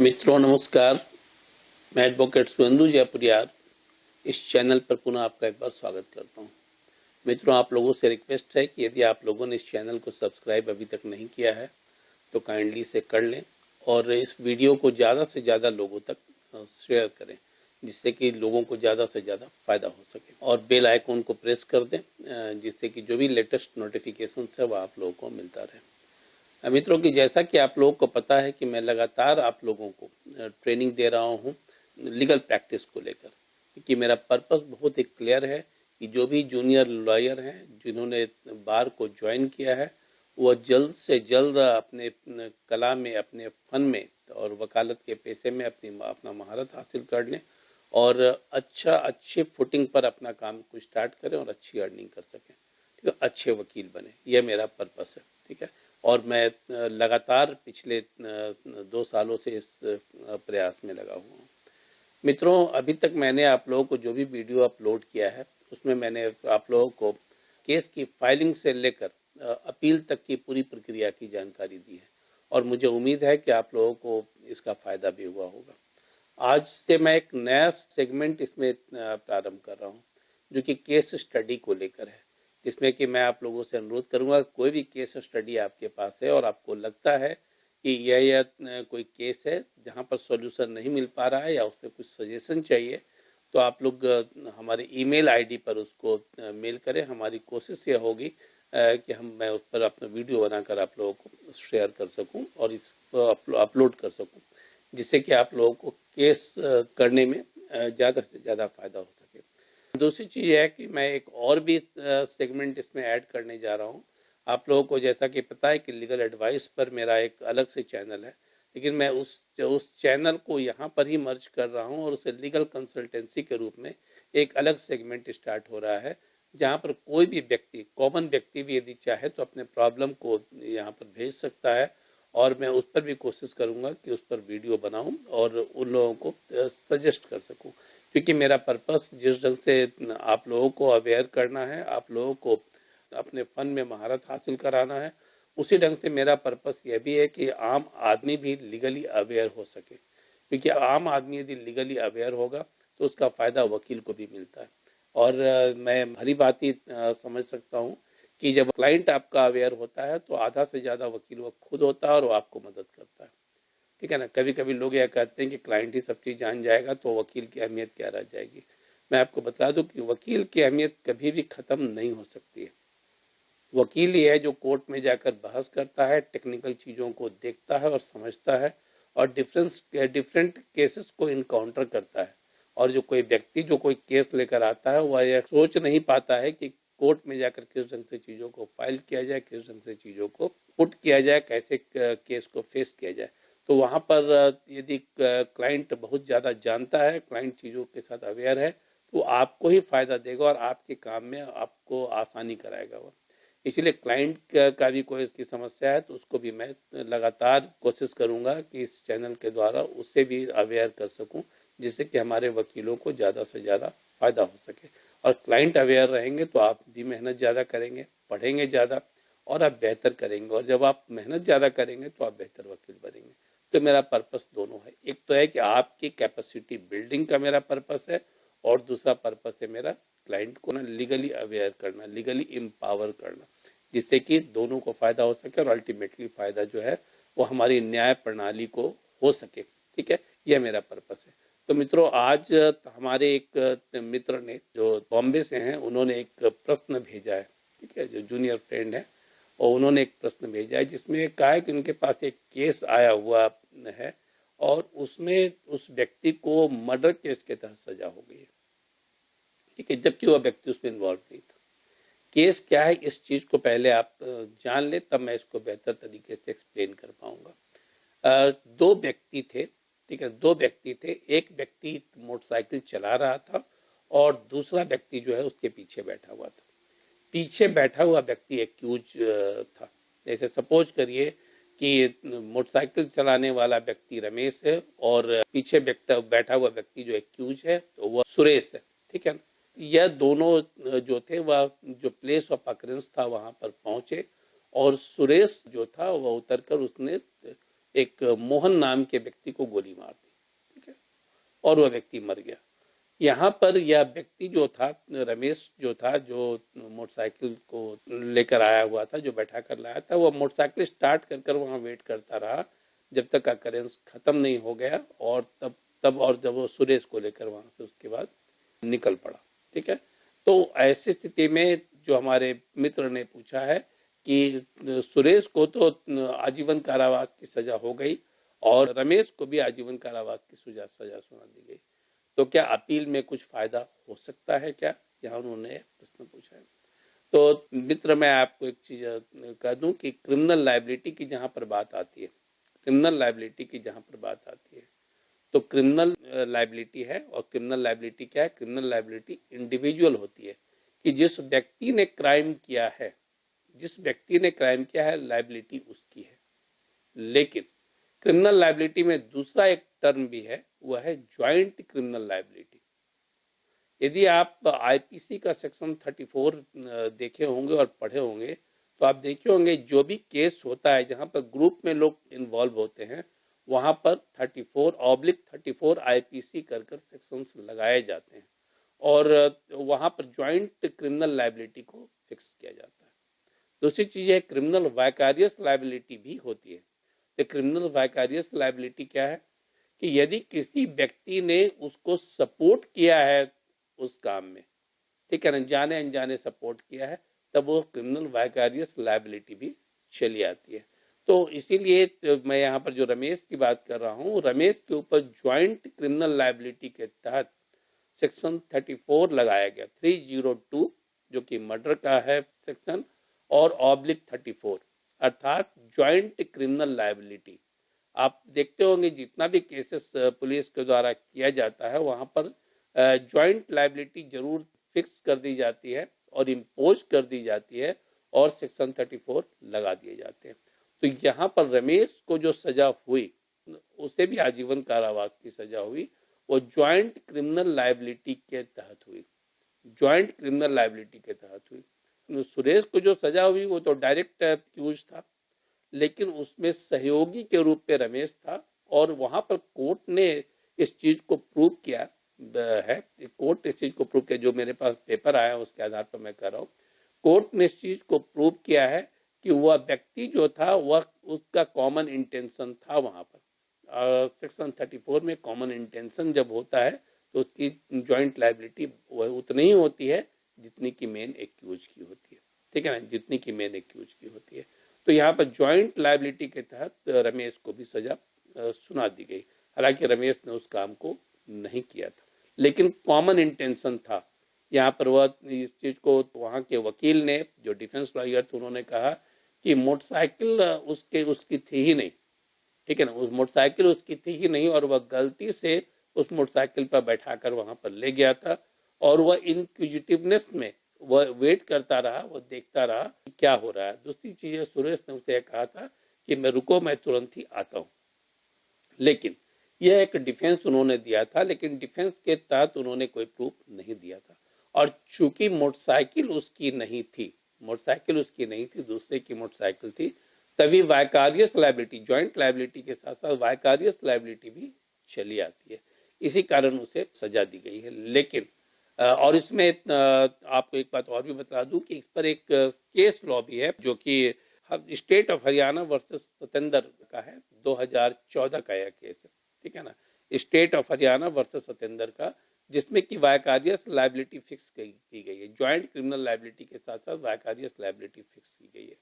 मित्रों नमस्कार, मैं एडवोकेट सुरेंदु जयपुरियार इस चैनल पर पुनः आपका एक बार स्वागत करता हूं। मित्रों, आप लोगों से रिक्वेस्ट है कि यदि आप लोगों ने इस चैनल को सब्सक्राइब अभी तक नहीं किया है तो काइंडली इसे कर लें और इस वीडियो को ज़्यादा से ज़्यादा लोगों तक शेयर करें, जिससे कि लोगों को ज़्यादा से ज़्यादा फ़ायदा हो सके। और बेल आइकन को प्रेस कर दें, जिससे कि जो भी लेटेस्ट नोटिफिकेशन है वह आप लोगों को मिलता रहे। मित्रों की जैसा कि आप लोगों को पता है कि मैं लगातार आप लोगों को ट्रेनिंग दे रहा हूं लीगल प्रैक्टिस को लेकर, क्योंकि मेरा पर्पस बहुत ही क्लियर है कि जो भी जूनियर लॉयर हैं जिन्होंने बार को ज्वाइन किया है वह जल्द से जल्द अपने कला में, अपने फन में और वकालत के पेशे में अपना महारत हासिल कर लें और अच्छे फुटिंग पर अपना काम को स्टार्ट करें और अच्छी अर्निंग कर सकें। ठीक है, अच्छे वकील बने, यह मेरा पर्पस है। ठीक है, और मैं लगातार पिछले 2 सालों से इस प्रयास में लगा हुआ हूँ। मित्रों, अभी तक मैंने आप लोगों को जो भी वीडियो अपलोड किया है उसमें मैंने आप लोगों को केस की फाइलिंग से लेकर अपील तक की पूरी प्रक्रिया की जानकारी दी है और मुझे उम्मीद है कि आप लोगों को इसका फ़ायदा भी हुआ होगा। आज से मैं एक नया सेगमेंट इसमें प्रारंभ कर रहा हूँ, जो कि केस स्टडी को लेकर है, जिसमें कि मैं आप लोगों से अनुरोध करूंगा कोई भी केस स्टडी आपके पास है और आपको लगता है कि यह कोई केस है जहां पर सॉल्यूशन नहीं मिल पा रहा है या उसमें कुछ सजेशन चाहिए, तो आप लोग हमारे ईमेल आईडी पर उसको मेल करें। हमारी कोशिश यह होगी कि मैं उस पर अपना वीडियो बनाकर आप लोगों को शेयर कर सकूं और इसको अपलोड कर सकूं, जिससे कि आप लोगों को केस करने में ज़्यादा से ज़्यादा फ़ायदा हो सके। दूसरी चीज़ है कि मैं एक और भी सेगमेंट इसमें ऐड करने जा रहा हूँ। आप लोगों को जैसा कि पता है कि लीगल एडवाइस पर मेरा एक अलग से चैनल है, लेकिन मैं उस चैनल को यहाँ पर ही मर्ज कर रहा हूँ और उसे लीगल कंसल्टेंसी के रूप में एक अलग सेगमेंट स्टार्ट हो रहा है, जहाँ पर कोई भी व्यक्ति, कॉमन व्यक्ति भी यदि चाहे तो अपने प्रॉब्लम को यहाँ पर भेज सकता है और मैं उस पर भी कोशिश करूंगा कि उस पर वीडियो बनाऊं और उन लोगों को सजेस्ट कर सकूं, क्योंकि मेरा पर्पस जिस ढंग से आप लोगों को अवेयर करना है, आप लोगों को अपने फन में महारत हासिल कराना है, उसी ढंग से मेरा पर्पस यह भी है कि आम आदमी भी लीगली अवेयर हो सके, क्योंकि आम आदमी यदि लीगली अवेयर होगा तो उसका फ़ायदा वकील को भी मिलता है। और मैं भली भांति समझ सकता हूँ कि जब क्लाइंट आपका अवेयर होता है तो आधा से ज़्यादा वकील वो खुद होता है और वो आपको मदद करता है। ठीक है ना, कभी कभी लोग यह कहते हैं कि क्लाइंट ही सब चीज़ जान जाएगा तो वकील की अहमियत क्या रह जाएगी। मैं आपको बता दूं कि वकील की अहमियत कभी भी ख़त्म नहीं हो सकती है। वकील ही है जो कोर्ट में जाकर बहस करता है, टेक्निकल चीज़ों को देखता है और समझता है और डिफरेंट केसेस को इनकाउंटर करता है। और जो कोई व्यक्ति जो कोई केस लेकर आता है वह यह सोच नहीं पाता है कि कोर्ट में जाकर किस ढंग से चीज़ों को फाइल किया जाए, किस ढंग से चीज़ों को पुट किया जाए, कैसे केस को फेस किया जाए। तो वहाँ पर यदि क्लाइंट बहुत ज़्यादा जानता है, क्लाइंट चीज़ों के साथ अवेयर है, तो आपको ही फ़ायदा देगा और आपके काम में आपको आसानी कराएगा वह। इसलिए क्लाइंट का भी कोई इसकी समस्या है तो उसको भी मैं लगातार कोशिश करूंगा कि इस चैनल के द्वारा उससे भी अवेयर कर सकूं, जिससे कि हमारे वकीलों को ज़्यादा से ज़्यादा फ़ायदा हो सके। और क्लाइंट अवेयर रहेंगे तो आप भी मेहनत ज़्यादा करेंगे, पढ़ेंगे ज़्यादा और आप बेहतर करेंगे, और जब आप मेहनत ज़्यादा करेंगे तो आप बेहतर वकील बनेंगे। तो मेरा पर्पस दोनों है, एक तो है कि आपकी कैपेसिटी बिल्डिंग का मेरा पर्पस है और दूसरा पर्पस है मेरा क्लाइंट को ना लीगली अवेयर करना, लीगली एम्पावर करना, जिससे कि दोनों को फ़ायदा हो सके और अल्टीमेटली फ़ायदा जो है वो हमारी न्याय प्रणाली को हो सके। ठीक है, यह मेरा पर्पस है। तो मित्रों, आज हमारे एक मित्र ने जो बॉम्बे से हैं उन्होंने एक प्रश्न भेजा है। ठीक है, जो जूनियर फ्रेंड है और उन्होंने एक प्रश्न भेजा है जिसमें कहा है कि उनके पास एक केस आया हुआ है और उसमें उस व्यक्ति को मर्डर केस के तहत सजा हो गई है। ठीक है, जबकि वह व्यक्ति उसमें इन्वॉल्व नहीं था। केस क्या है इस चीज़ को पहले आप जान ले, तब मैं इसको बेहतर तरीके से एक्सप्लेन कर पाऊंगा। 2 व्यक्ति थे। ठीक है, 2 व्यक्ति थे। एक व्यक्ति मोटरसाइकिल चला रहा था और दूसरा व्यक्ति जो है उसके पीछे बैठा हुआ था। पीछे बैठा हुआ व्यक्ति एक्यूज था। जैसे सपोज करिए कि मोटरसाइकिल चलाने वाला व्यक्ति रमेश है और पीछे बैठा हुआ व्यक्ति जो एक्यूज है तो वह सुरेश है। ठीक है, यह दोनों जो थे वह जो प्लेस ऑफ अकरेंस था वहां पर पहुंचे और सुरेश जो था वह उतरकर उसने एक मोहन नाम के व्यक्ति को गोली मार दी, ठीक है, और वह व्यक्ति मर गया। यहाँ पर यह व्यक्ति जो था, रमेश जो था, जो मोटरसाइकिल को लेकर आया हुआ था, जो बैठा कर लाया था, वह मोटरसाइकिल स्टार्ट कर वहाँ वेट करता रहा जब तक अकरेंस खत्म नहीं हो गया, और तब और जब वो सुरेश को लेकर वहाँ से उसके बाद निकल पड़ा, ठीक है। तो ऐसी स्थिति में जो हमारे मित्र ने पूछा है कि सुरेश को तो आजीवन कारावास की सजा हो गई और रमेश को भी आजीवन कारावास की सजा सुना दी गई, तो क्या अपील में कुछ फायदा हो सकता है क्या, यहाँ उन्होंने प्रश्न पूछा है। तो मित्र, मैं आपको एक चीज कह दूं कि क्रिमिनल लायबिलिटी की जहां पर बात आती है, क्रिमिनल लायबिलिटी की जहां पर बात आती है, तो क्रिमिनल लायबिलिटी है, और क्रिमिनल लायबिलिटी क्या है, क्रिमिनल लायबिलिटी इंडिविजुअल होती है कि जिस व्यक्ति ने क्राइम किया है, जिस व्यक्ति ने क्राइम किया है, लायबिलिटी उसकी है। लेकिन क्रिमिनल लायबिलिटी में दूसरा एक टर्म भी है, वह है ज्वाइंट क्रिमिनल लायबिलिटी। यदि आप आईपीसी का सेक्शन 34 देखे होंगे और पढ़े होंगे, तो आप देखे होंगे जो भी केस होता है जहां पर ग्रुप में लोग इन्वॉल्व होते हैं, वहां पर 34/34 आईपीसी कर सेक्शंस लगाए जाते हैं, और वहां पर ज्वाइंट क्रिमिनल लायबिलिटी को फिक्स किया जाता है। दूसरी चीज है क्रिमिनल वाइकारियस लायबिलिटी भी होती है। तो क्रिमिनल वाइकारियस लायबिलिटी क्या है कि यदि किसी व्यक्ति ने उसको सपोर्ट किया है उस काम में, ठीक है ना, जाने अनजाने सपोर्ट किया है, तब वो क्रिमिनल वाइकारियस लायबिलिटी भी चली आती है। तो इसीलिए मैं यहाँ पर जो रमेश की बात कर रहा हूँ, रमेश के ऊपर ज्वाइंट क्रिमिनल लायबिलिटी के तहत सेक्शन 34 लगाया गया, 302, जो कि मर्डर का है सेक्शन, और /34, अर्थात ज्वाइंट क्रिमिनल लायबिलिटी। आप देखते होंगे जितना भी केसेस पुलिस के द्वारा किया जाता है, वहां पर ज्वाइंट लायबिलिटी जरूर फिक्स कर दी जाती है और इम्पोज कर दी जाती है, और सेक्शन 34 लगा दिए जाते हैं। तो यहाँ पर रमेश को जो सजा हुई, उसे भी आजीवन कारावास की सजा हुई, वो ज्वाइंट क्रिमिनल लायबिलिटी के तहत हुई, ज्वाइंट क्रिमिनल लायबिलिटी के तहत हुई। सुरेश को जो सजा हुई वो तो डायरेक्ट एक्यूज था, लेकिन उसमें सहयोगी के रूप में रमेश था, और वहां पर कोर्ट ने इस चीज को प्रूव किया है, कोर्ट इस चीज को प्रूव किया, जो मेरे पास पेपर आया उसके आधार पर मैं कर रहा हूँ, कोर्ट ने इस चीज को प्रूव किया है कि वह व्यक्ति जो था वह उसका कॉमन इंटेंशन था वहां पर। सेक्शन 34 में कॉमन इंटेंशन जब होता है तो उसकी ज्वाइंट लायबिलिटी उतनी ही होती है जितनी की मेन एक्यूज की होती है, ठीक है ना, जितनी की मेन एक्यूज की होती है। तो यहाँ पर ज्वाइंट लायबिलिटी के तहत रमेश को भी सजा सुना दी गई। हालांकि रमेश ने उस काम को नहीं किया था, लेकिन कॉमन इंटेंशन था। यहाँ पर वह इस चीज को वहाँ के वकील ने, जो डिफेंस लॉयर थे, उन्होंने कहा कि मोटरसाइकिल उसकी थी ही नहीं, ठीक है ना, उस मोटरसाइकिल उसकी थी ही नहीं, और वह गलती से उस मोटरसाइकिल पर बैठाकर वहां पर ले गया था, और वह इनक्विजिटिवनेस में वह वेट करता रहा, वह देखता रहा कि क्या हो रहा है। दूसरी चीज है, सुरेश ने उसे कहा था कि मैं रुको, मैं तुरंत ही आता हूं, लेकिन यह एक डिफेंस उन्होंने दिया था, लेकिन डिफेंस के तहत उन्होंने कोई प्रूफ नहीं दिया था। और चूंकि मोटरसाइकिल उसकी नहीं थी, मोटरसाइकिल उसकी नहीं थी, दूसरे की मोटरसाइकिल थी, तभी वाइकारियस लायबिलिटी, ज्वाइंट लायबिलिटी के साथ साथ वाइकारियस लायबिलिटी भी चली आती है। इसी कारण उसे सजा दी गई है। लेकिन और इसमें आपको एक बात और भी बता दूं कि इस पर एक केस लॉ भी है, जो कि state of Haryana versus Satendra का है, 2014 का यह केस है, ठीक है ना, state of Haryana versus Satendra का, जिसमें कि वाइकारियस लायबिलिटी फिक्स की गई है, ज्वाइंट क्रिमिनल लायबिलिटी के साथ साथ वाइकारियस लायबिलिटी फिक्स की गई है,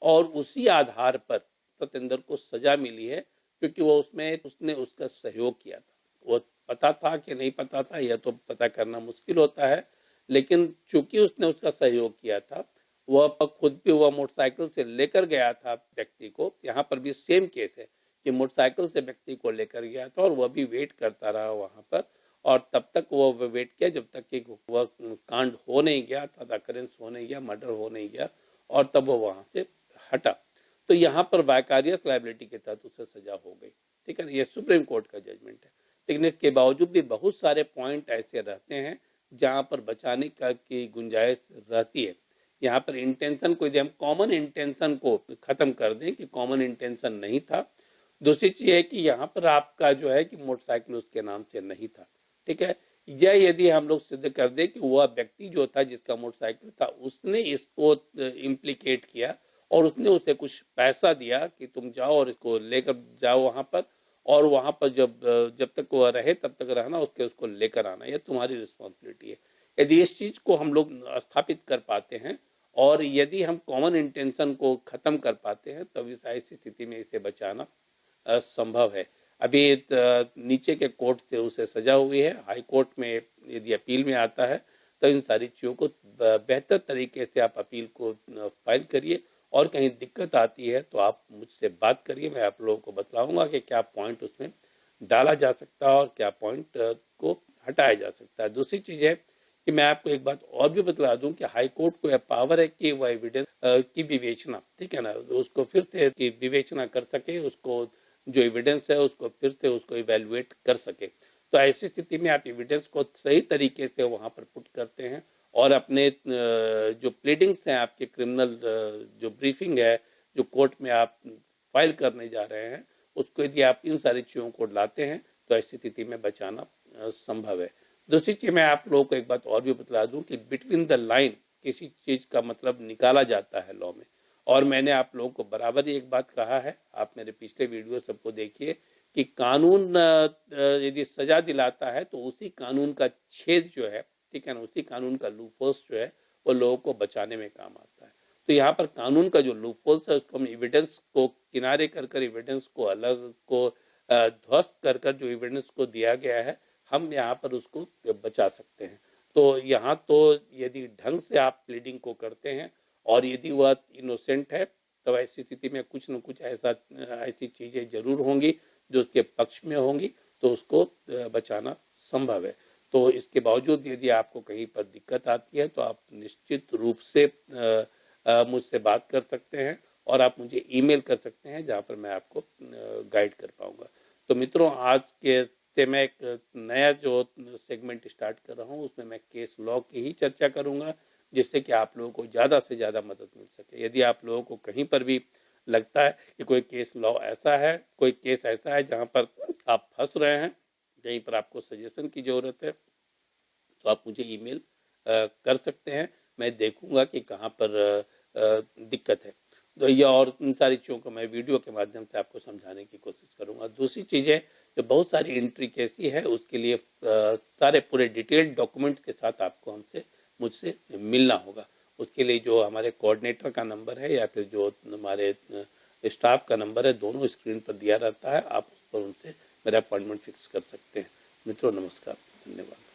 और उसी आधार पर सतेंद्र को सजा मिली है, क्योंकि वो उसने उसका सहयोग किया था। वो पता था कि नहीं पता था, यह तो पता करना मुश्किल होता है, लेकिन चूंकि उसने उसका सहयोग किया था, वह खुद भी वह मोटरसाइकिल से लेकर गया था व्यक्ति को। यहाँ पर भी सेम केस है कि मोटरसाइकिल से व्यक्ति को लेकर गया था, और वह भी वेट करता रहा वहां पर, और तब तक वो वेट किया जब तक कि वह कांड हो नहीं गया, अकरेंस हो नहीं गया, मर्डर हो नहीं गया, और तब वो वहां से हटा। तो यहाँ पर वाइकारियस लायबिलिटी के तहत उसे सजा हो गई, ठीक है ना, ये सुप्रीम कोर्ट का जजमेंट है। लेकिन इसके बावजूद भी बहुत सारे पॉइंट ऐसे रहते हैं जहां पर बचाने की गुंजाइश रहती है। यहाँ पर इंटेंशन को, यदि हम कॉमन इंटेंशन को खत्म कर दें कि कॉमन इंटेंशन नहीं था, दूसरी चीज़ है कि यहाँ पर आपका जो है कि मोटरसाइकिल उसके नाम से नहीं था, ठीक है? या यदि हम लोग सिद्ध कर दें कि वह व्यक्ति जो था जिसका मोटरसाइकिल था उसने इसको इम्प्लीकेट किया और उसने उसे कुछ पैसा दिया कि तुम जाओ और इसको लेकर जाओ वहाँ पर, और वहाँ पर जब तक वह रहे तब तक रहना, उसको लेकर आना, ये तुम्हारी रिस्पॉन्सिबिलिटी है। यदि इस चीज़ को हम लोग स्थापित कर पाते हैं और यदि हम कॉमन इंटेंशन को ख़त्म कर पाते हैं, तब इस ऐसी स्थिति में इसे बचाना संभव है। अभी नीचे के कोर्ट से उसे सजा हुई है, हाई कोर्ट में यदि अपील में आता है तो इन सारी चीज़ों को बेहतर तरीके से आप अपील को फाइल करिए, और कहीं दिक्कत आती है तो आप मुझसे बात करिए, मैं आप लोगों को बतलाऊँगा कि क्या पॉइंट उसमें डाला जा सकता है और क्या पॉइंट को हटाया जा सकता है। दूसरी चीज़ है कि मैं आपको एक बात और भी बतला दूँ कि हाई कोर्ट को यह पावर है कि वह एविडेंस की विवेचना, ठीक है ना, उसको फिर से की विवेचना कर सके, उसको जो एविडेंस है उसको फिर से उसको इवैल्यूएट कर सके। तो ऐसी स्थिति में आप एविडेंस को सही तरीके से वहाँ पर पुट करते हैं और अपने जो प्लीडिंग्स हैं, आपके क्रिमिनल जो ब्रीफिंग है, जो कोर्ट में आप फाइल करने जा रहे हैं, उसको यदि आप इन सारी चीज़ों को लाते हैं तो ऐसी स्थिति में बचाना संभव है। दूसरी चीज़ मैं आप लोगों को एक बात और भी बतला दूँ कि बिटवीन द लाइन किसी चीज़ का मतलब निकाला जाता है लॉ में, और मैंने आप लोगों को बराबर ही एक बात कहा है, आप मेरे पिछले वीडियो सबको देखिए कि कानून यदि सजा दिलाता है तो उसी कानून का छेद जो है, ठीक है ना, उसी कानून का लूपहोल्स जो है वो लोगों को बचाने में काम आता है। तो यहाँ पर कानून का जो लूपहोल्स है उसको हम एविडेंस को किनारे कर एविडेंस को अलग को ध्वस्त कर जो एविडेंस को दिया गया है, हम यहाँ पर उसको बचा सकते हैं। तो यहाँ तो यदि ढंग से आप प्लीडिंग को करते हैं और यदि वह इनोसेंट है, तो ऐसी स्थिति में कुछ न कुछ ऐसी चीज़ें ज़रूर होंगी जो उसके पक्ष में होंगी, तो उसको बचाना संभव है। तो इसके बावजूद यदि आपको कहीं पर दिक्कत आती है तो आप निश्चित रूप से मुझसे बात कर सकते हैं और आप मुझे ईमेल कर सकते हैं, जहाँ पर मैं आपको गाइड कर पाऊँगा। तो मित्रों, आज के से मैं एक नया जो सेगमेंट स्टार्ट कर रहा हूँ उसमें मैं केस लॉ की ही चर्चा करूँगा, जिससे कि आप लोगों को ज़्यादा से ज़्यादा मदद मिल सके। यदि आप लोगों को कहीं पर भी लगता है कि कोई केस लॉ ऐसा है, कोई केस ऐसा है जहाँ पर आप फँस रहे हैं, कहीं पर आपको सजेशन की ज़रूरत है, तो आप मुझे ईमेल कर सकते हैं। मैं देखूँगा कि कहाँ पर दिक्कत है। तो ये और इन सारी चीज़ों को मैं वीडियो के माध्यम से आपको समझाने की कोशिश करूँगा। दूसरी चीज़ है, जो बहुत सारी इंट्रिकेसी है उसके लिए सारे पूरे डिटेल्ड डॉक्यूमेंट्स के साथ आपको मुझसे मिलना होगा। उसके लिए जो हमारे कोऑर्डिनेटर का नंबर है या फिर जो हमारे स्टाफ का नंबर है, दोनों स्क्रीन पर दिया रहता है। आप उस पर उनसे मेरा अपॉइंटमेंट फिक्स कर सकते हैं। मित्रों, नमस्कार, धन्यवाद।